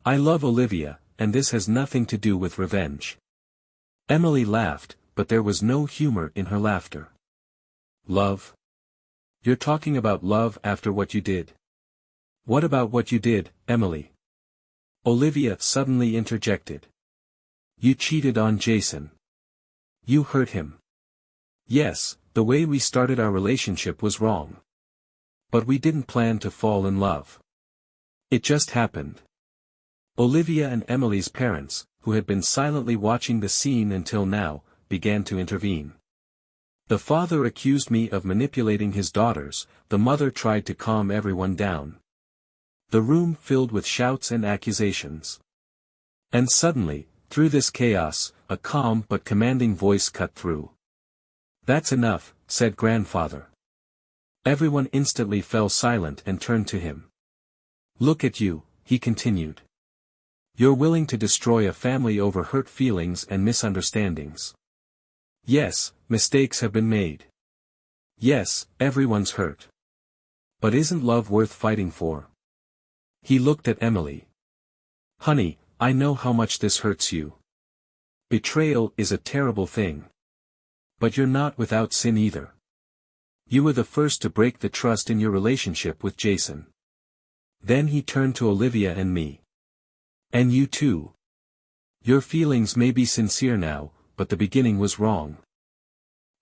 I love Olivia, and this has nothing to do with revenge." Emily laughed, but there was no humor in her laughter. "Love? You're talking about love after what you did? What about what you did, Emily?" Olivia suddenly interjected. "You cheated on Jason. You hurt him. Yes, the way we started our relationship was wrong. But we didn't plan to fall in love. It just happened." Olivia and Emily's parents, who had been silently watching the scene until now, began to intervene. The father accused me of manipulating his daughters, the mother tried to calm everyone down. The room filled with shouts and accusations. And suddenly, through this chaos, a calm but commanding voice cut through. "That's enough," said Grandfather. Everyone instantly fell silent and turned to him. "Look at you," he continued. "You're willing to destroy a family over hurt feelings and misunderstandings. Yes, mistakes have been made. Yes, everyone's hurt. But isn't love worth fighting for? He looked at Emily. Honey, I know how much this hurts you. Betrayal is a terrible thing. But you're not without sin either. You were the first to break the trust in your relationship with Jason. Then he turned to Olivia and me. And you too. Your feelings may be sincere now, but the beginning was wrong.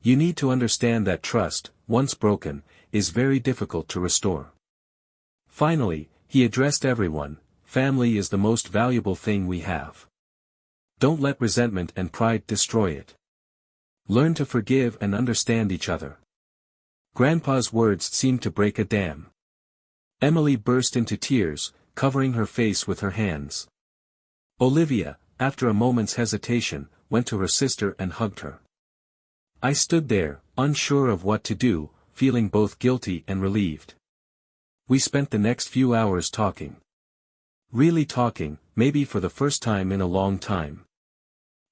You need to understand that trust, once broken, is very difficult to restore. Finally, he addressed everyone. Family is the most valuable thing we have. Don't let resentment and pride destroy it. Learn to forgive and understand each other. Grandpa's words seemed to break a dam. Emily burst into tears, covering her face with her hands. Olivia, after a moment's hesitation, went to her sister and hugged her. I stood there, unsure of what to do, feeling both guilty and relieved. We spent the next few hours talking. Really talking, maybe for the first time in a long time.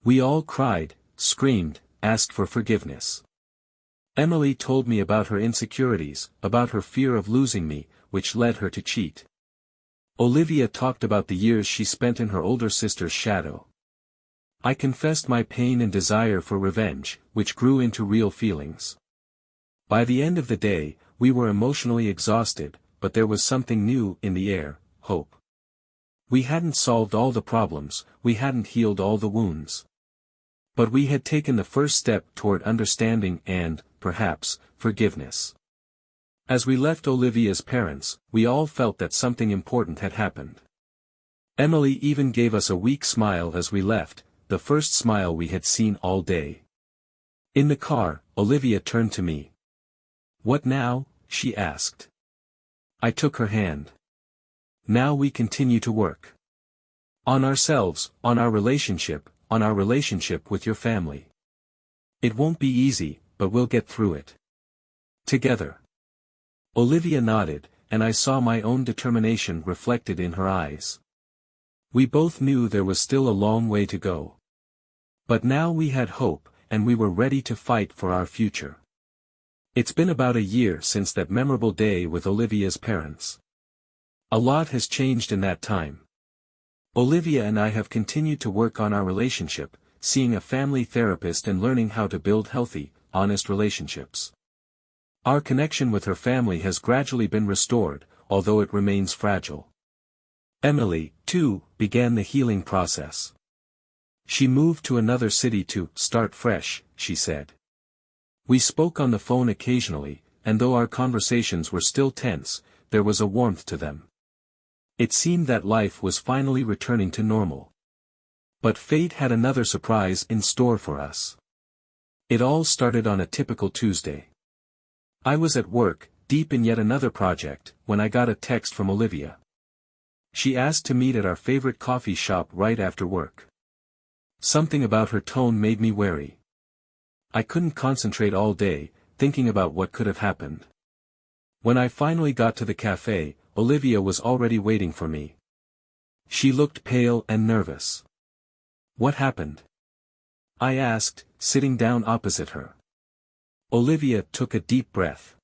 We all cried, screamed, asked for forgiveness. Emily told me about her insecurities, about her fear of losing me, which led her to cheat. Olivia talked about the years she spent in her older sister's shadow. I confessed my pain and desire for revenge, which grew into real feelings. By the end of the day, we were emotionally exhausted, but there was something new in the air, hope. We hadn't solved all the problems, we hadn't healed all the wounds. But we had taken the first step toward understanding and, perhaps, forgiveness. As we left Olivia's parents, we all felt that something important had happened. Emily even gave us a weak smile as we left, the first smile we had seen all day. In the car, Olivia turned to me. What now? She asked. I took her hand. Now we continue to work. On ourselves, on our relationship with your family. It won't be easy, but we'll get through it. Together. Olivia nodded, and I saw my own determination reflected in her eyes. We both knew there was still a long way to go. But now we had hope, and we were ready to fight for our future. It's been about a year since that memorable day with Olivia's parents. A lot has changed in that time. Olivia and I have continued to work on our relationship, seeing a family therapist and learning how to build healthy, honest relationships. Our connection with her family has gradually been restored, although it remains fragile. Emily, too, began the healing process. She moved to another city to start fresh, she said. We spoke on the phone occasionally, and though our conversations were still tense, there was a warmth to them. It seemed that life was finally returning to normal. But fate had another surprise in store for us. It all started on a typical Tuesday. I was at work, deep in yet another project, when I got a text from Olivia. She asked to meet at our favorite coffee shop right after work. Something about her tone made me wary. I couldn't concentrate all day, thinking about what could have happened. When I finally got to the cafe, Olivia was already waiting for me. She looked pale and nervous. What happened? I asked, sitting down opposite her. Olivia took a deep breath.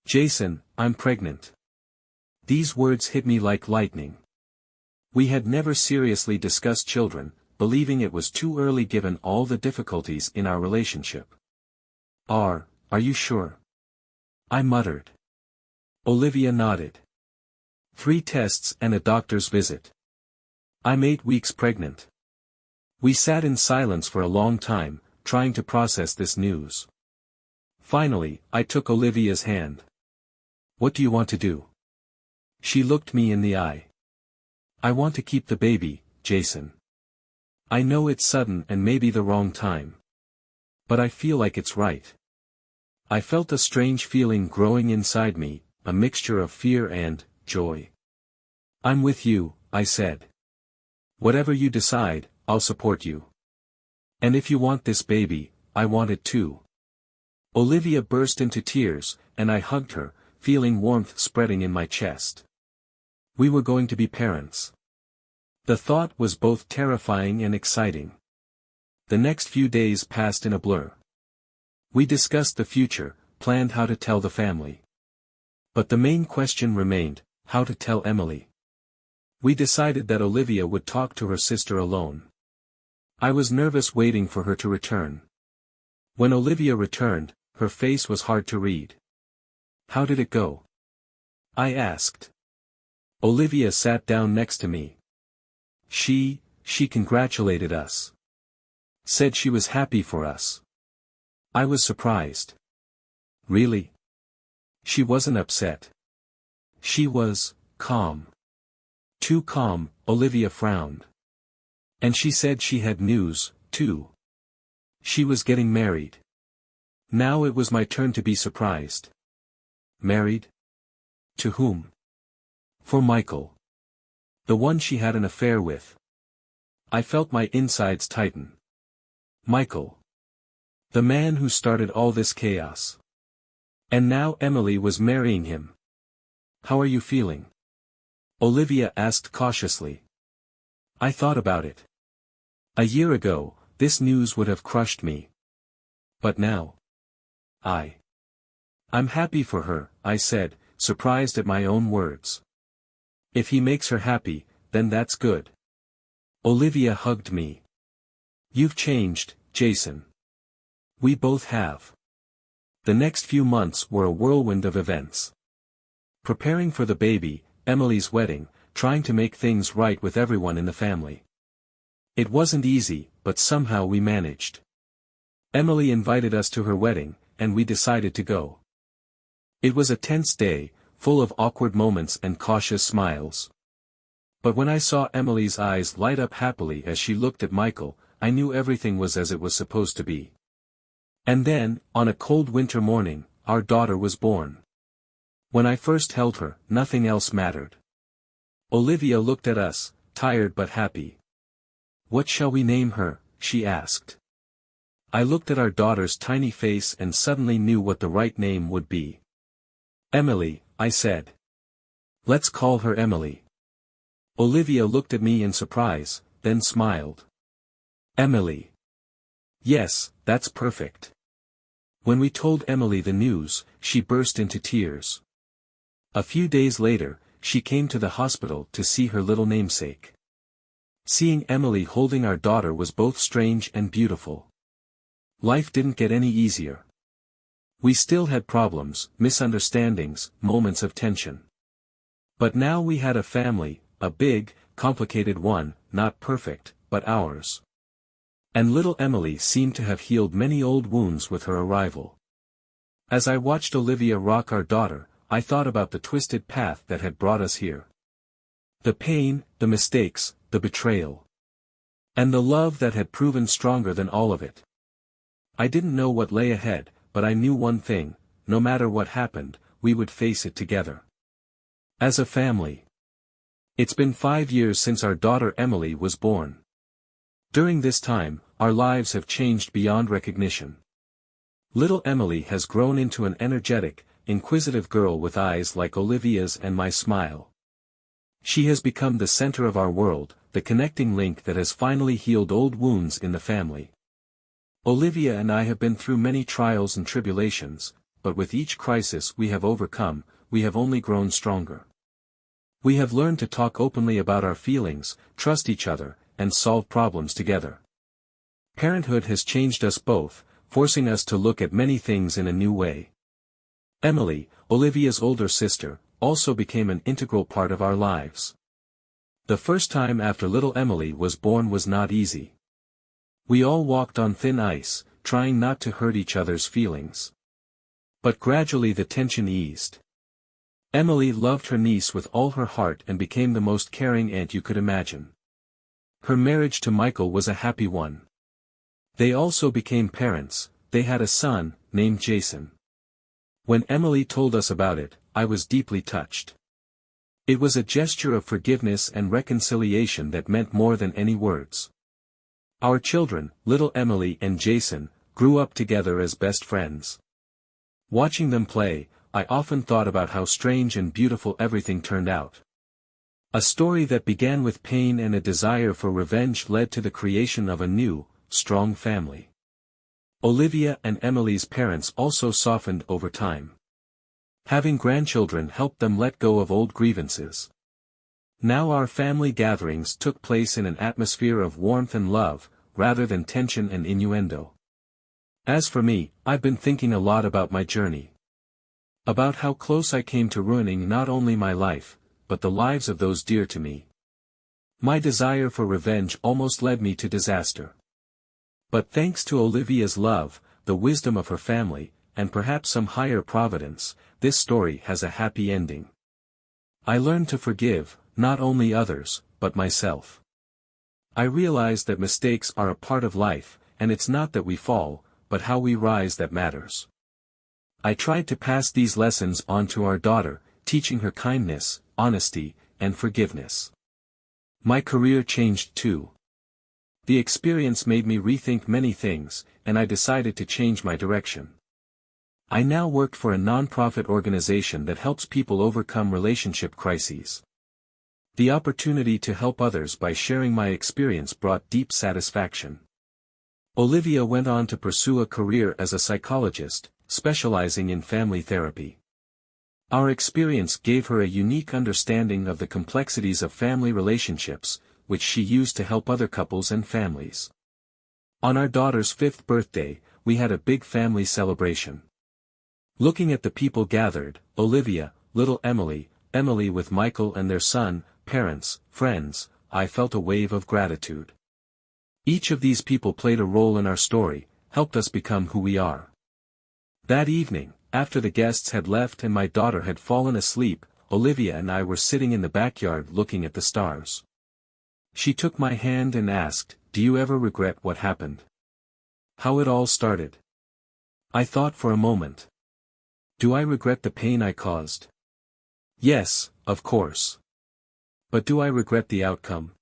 Jason, I'm pregnant. These words hit me like lightning. We had never seriously discussed children, believing it was too early given all the difficulties in our relationship. Are you sure? I muttered. Olivia nodded. 3 tests and a doctor's visit. I'm 8 weeks pregnant. We sat in silence for a long time, trying to process this news. Finally, I took Olivia's hand. What do you want to do? She looked me in the eye. I want to keep the baby, Jason. I know it's sudden and maybe the wrong time. But I feel like it's right. I felt a strange feeling growing inside me, a mixture of fear and joy. I'm with you, I said. Whatever you decide, I'll support you. And if you want this baby, I want it too. Olivia burst into tears, and I hugged her, feeling warmth spreading in my chest. We were going to be parents. The thought was both terrifying and exciting. The next few days passed in a blur. We discussed the future, planned how to tell the family. But the main question remained, how to tell Emily. We decided that Olivia would talk to her sister alone. I was nervous waiting for her to return. When Olivia returned, her face was hard to read. "How did it go?" I asked. Olivia sat down next to me. She congratulated us. Said she was happy for us. I was surprised. Really? She wasn't upset. She was calm. Too calm, Olivia frowned. And she said she had news, too. She was getting married. Now it was my turn to be surprised. Married? To whom? For Michael. The one she had an affair with. I felt my insides tighten. Michael. The man who started all this chaos. And now Emily was marrying him. How are you feeling? Olivia asked cautiously. I thought about it. A year ago, this news would have crushed me. But now? I'm happy for her, I said, surprised at my own words. If he makes her happy, then that's good. Olivia hugged me. You've changed, Jason. We both have. The next few months were a whirlwind of events. Preparing for the baby, Emily's wedding, trying to make things right with everyone in the family. It wasn't easy, but somehow we managed. Emily invited us to her wedding, and we decided to go. It was a tense day, full of awkward moments and cautious smiles. But when I saw Emily's eyes light up happily as she looked at Michael, I knew everything was as it was supposed to be. And then, on a cold winter morning, our daughter was born. When I first held her, nothing else mattered. Olivia looked at us, tired but happy. What shall we name her? She asked. I looked at our daughter's tiny face and suddenly knew what the right name would be. Emily, I said. Let's call her Emily. Olivia looked at me in surprise, then smiled. Emily. Yes, that's perfect. When we told Emily the news, she burst into tears. A few days later, she came to the hospital to see her little namesake. Seeing Emily holding our daughter was both strange and beautiful. Life didn't get any easier. We still had problems, misunderstandings, moments of tension. But now we had a family, a big, complicated one, not perfect, but ours. And little Emily seemed to have healed many old wounds with her arrival. As I watched Olivia rock our daughter, I thought about the twisted path that had brought us here. The pain, the mistakes, the betrayal. And the love that had proven stronger than all of it. I didn't know what lay ahead, but I knew one thing, no matter what happened, we would face it together. As a family. It's been 5 years since our daughter Emily was born. During this time, our lives have changed beyond recognition. Little Emily has grown into an energetic, inquisitive girl with eyes like Olivia's and my smile. She has become the center of our world, the connecting link that has finally healed old wounds in the family. Olivia and I have been through many trials and tribulations, but with each crisis we have overcome, we have only grown stronger. We have learned to talk openly about our feelings, trust each other, and solve problems together. Parenthood has changed us both, forcing us to look at many things in a new way. Emily, Olivia's older sister, also became an integral part of our lives. The first time after little Emily was born was not easy. We all walked on thin ice, trying not to hurt each other's feelings. But gradually the tension eased. Emily loved her niece with all her heart and became the most caring aunt you could imagine. Her marriage to Michael was a happy one. They also became parents, they had a son, named Jason. When Emily told us about it, I was deeply touched. It was a gesture of forgiveness and reconciliation that meant more than any words. Our children, little Emily and Jason, grew up together as best friends. Watching them play, I often thought about how strange and beautiful everything turned out. A story that began with pain and a desire for revenge led to the creation of a new, strong family. Olivia and Emily's parents also softened over time. Having grandchildren helped them let go of old grievances. Now our family gatherings took place in an atmosphere of warmth and love, rather than tension and innuendo. As for me, I've been thinking a lot about my journey. About how close I came to ruining not only my life, but the lives of those dear to me. My desire for revenge almost led me to disaster. But thanks to Olivia's love, the wisdom of her family, and perhaps some higher providence, this story has a happy ending. I learned to forgive, not only others, but myself. I realized that mistakes are a part of life, and it's not that we fall, but how we rise that matters. I tried to pass these lessons on to our daughter, teaching her kindness, honesty, and forgiveness. My career changed too. The experience made me rethink many things, and I decided to change my direction. I now worked for a non-profit organization that helps people overcome relationship crises. The opportunity to help others by sharing my experience brought deep satisfaction. Olivia went on to pursue a career as a psychologist, specializing in family therapy. Our experience gave her a unique understanding of the complexities of family relationships, which she used to help other couples and families. On our daughter's 5th birthday, we had a big family celebration. Looking at the people gathered, Olivia, little Emily, Emily with Michael and their son, parents, friends, I felt a wave of gratitude. Each of these people played a role in our story, helped us become who we are. That evening, after the guests had left and my daughter had fallen asleep, Olivia and I were sitting in the backyard looking at the stars. She took my hand and asked, "Do you ever regret what happened? How it all started?" I thought for a moment. Do I regret the pain I caused? Yes, of course. But do I regret the outcome?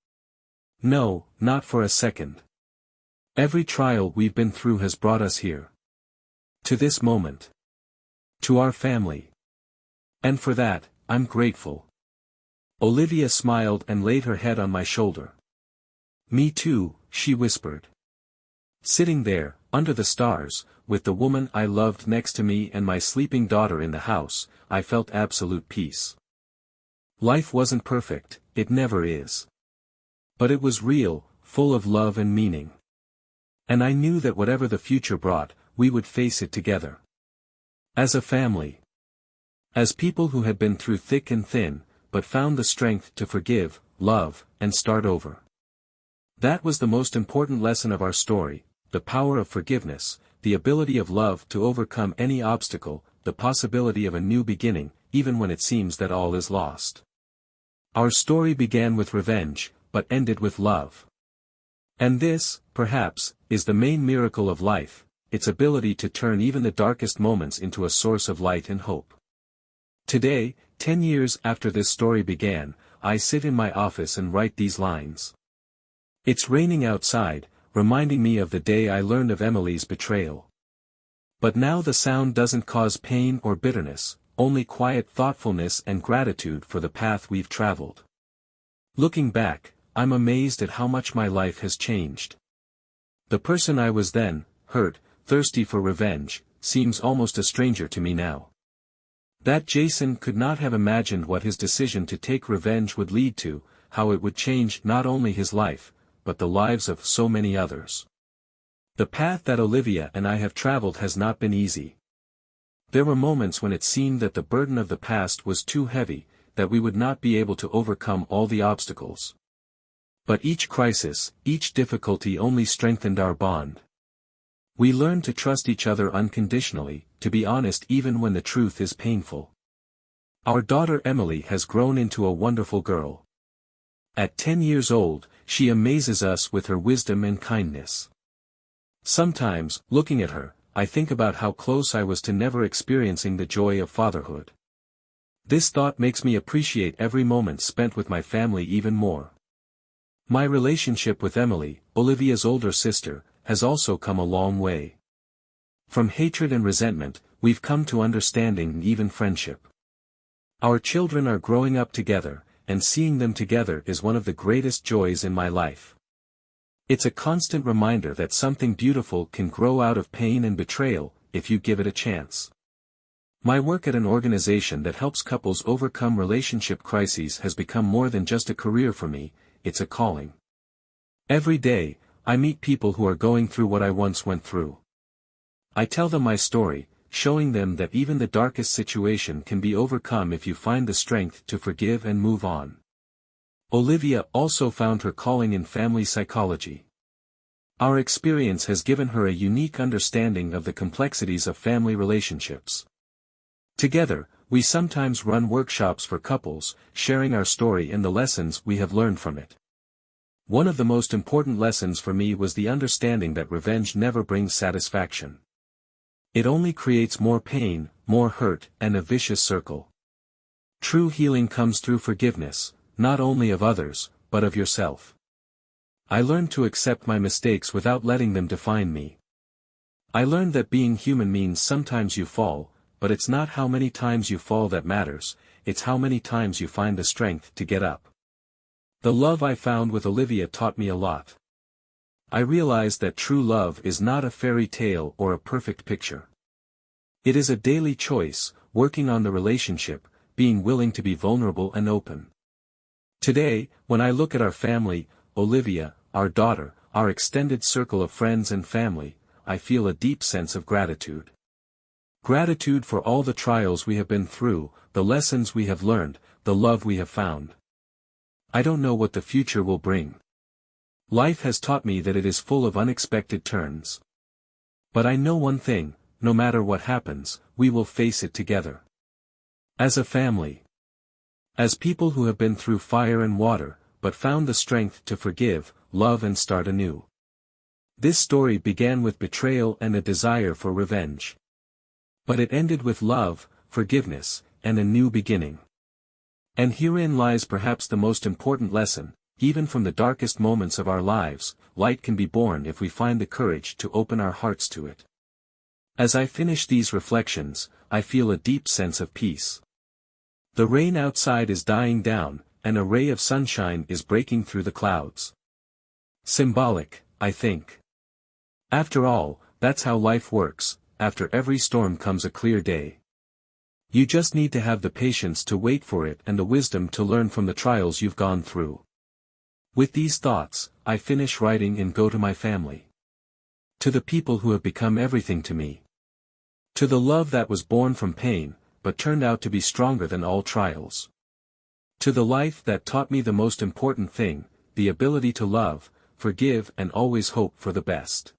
No, not for a second. Every trial we've been through has brought us here. To this moment. To our family. And for that, I'm grateful. Olivia smiled and laid her head on my shoulder. Me too, she whispered. Sitting there, under the stars, with the woman I loved next to me and my sleeping daughter in the house, I felt absolute peace. Life wasn't perfect, it never is. But it was real, full of love and meaning. And I knew that whatever the future brought, we would face it together. As a family. As people who had been through thick and thin, but found the strength to forgive, love, and start over. That was the most important lesson of our story, the power of forgiveness, the ability of love to overcome any obstacle, the possibility of a new beginning, even when it seems that all is lost. Our story began with revenge, but ended with love. And this, perhaps, is the main miracle of life, its ability to turn even the darkest moments into a source of light and hope. Today, 10 years after this story began, I sit in my office and write these lines. It's raining outside, reminding me of the day I learned of Emily's betrayal. But now the sound doesn't cause pain or bitterness, only quiet thoughtfulness and gratitude for the path we've traveled. Looking back, I'm amazed at how much my life has changed. The person I was then, hurt, thirsty for revenge, seems almost a stranger to me now. That Jason could not have imagined what his decision to take revenge would lead to, how it would change not only his life, but the lives of so many others. The path that Olivia and I have traveled has not been easy. There were moments when it seemed that the burden of the past was too heavy, that we would not be able to overcome all the obstacles. But each crisis, each difficulty only strengthened our bond. We learned to trust each other unconditionally, to be honest even when the truth is painful. Our daughter Emily has grown into a wonderful girl. At 10 years old, she amazes us with her wisdom and kindness. Sometimes, looking at her, I think about how close I was to never experiencing the joy of fatherhood. This thought makes me appreciate every moment spent with my family even more. My relationship with Emily, Olivia's older sister, has also come a long way. From hatred and resentment, we've come to understanding and even friendship. Our children are growing up together, and seeing them together is one of the greatest joys in my life. It's a constant reminder that something beautiful can grow out of pain and betrayal, if you give it a chance. My work at an organization that helps couples overcome relationship crises has become more than just a career for me, it's a calling. Every day, I meet people who are going through what I once went through. I tell them my story, showing them that even the darkest situation can be overcome if you find the strength to forgive and move on. Olivia also found her calling in family psychology. Our experience has given her a unique understanding of the complexities of family relationships. Together, we sometimes run workshops for couples, sharing our story and the lessons we have learned from it. One of the most important lessons for me was the understanding that revenge never brings satisfaction. It only creates more pain, more hurt, and a vicious circle. True healing comes through forgiveness, not only of others, but of yourself. I learned to accept my mistakes without letting them define me. I learned that being human means sometimes you fall, but it's not how many times you fall that matters, it's how many times you find the strength to get up. The love I found with Olivia taught me a lot. I realized that true love is not a fairy tale or a perfect picture. It is a daily choice, working on the relationship, being willing to be vulnerable and open. Today, when I look at our family, Olivia, our daughter, our extended circle of friends and family, I feel a deep sense of gratitude. Gratitude for all the trials we have been through, the lessons we have learned, the love we have found. I don't know what the future will bring. Life has taught me that it is full of unexpected turns. But I know one thing, no matter what happens, we will face it together. As a family. As people who have been through fire and water, but found the strength to forgive, love and start anew. This story began with betrayal and a desire for revenge. But it ended with love, forgiveness, and a new beginning. And herein lies perhaps the most important lesson, even from the darkest moments of our lives, light can be born if we find the courage to open our hearts to it. As I finish these reflections, I feel a deep sense of peace. The rain outside is dying down, and a ray of sunshine is breaking through the clouds. Symbolic, I think. After all, that's how life works. After every storm comes a clear day. You just need to have the patience to wait for it and the wisdom to learn from the trials you've gone through. With these thoughts, I finish writing and go to my family. To the people who have become everything to me. To the love that was born from pain, but turned out to be stronger than all trials. To the life that taught me the most important thing, the ability to love, forgive and always hope for the best.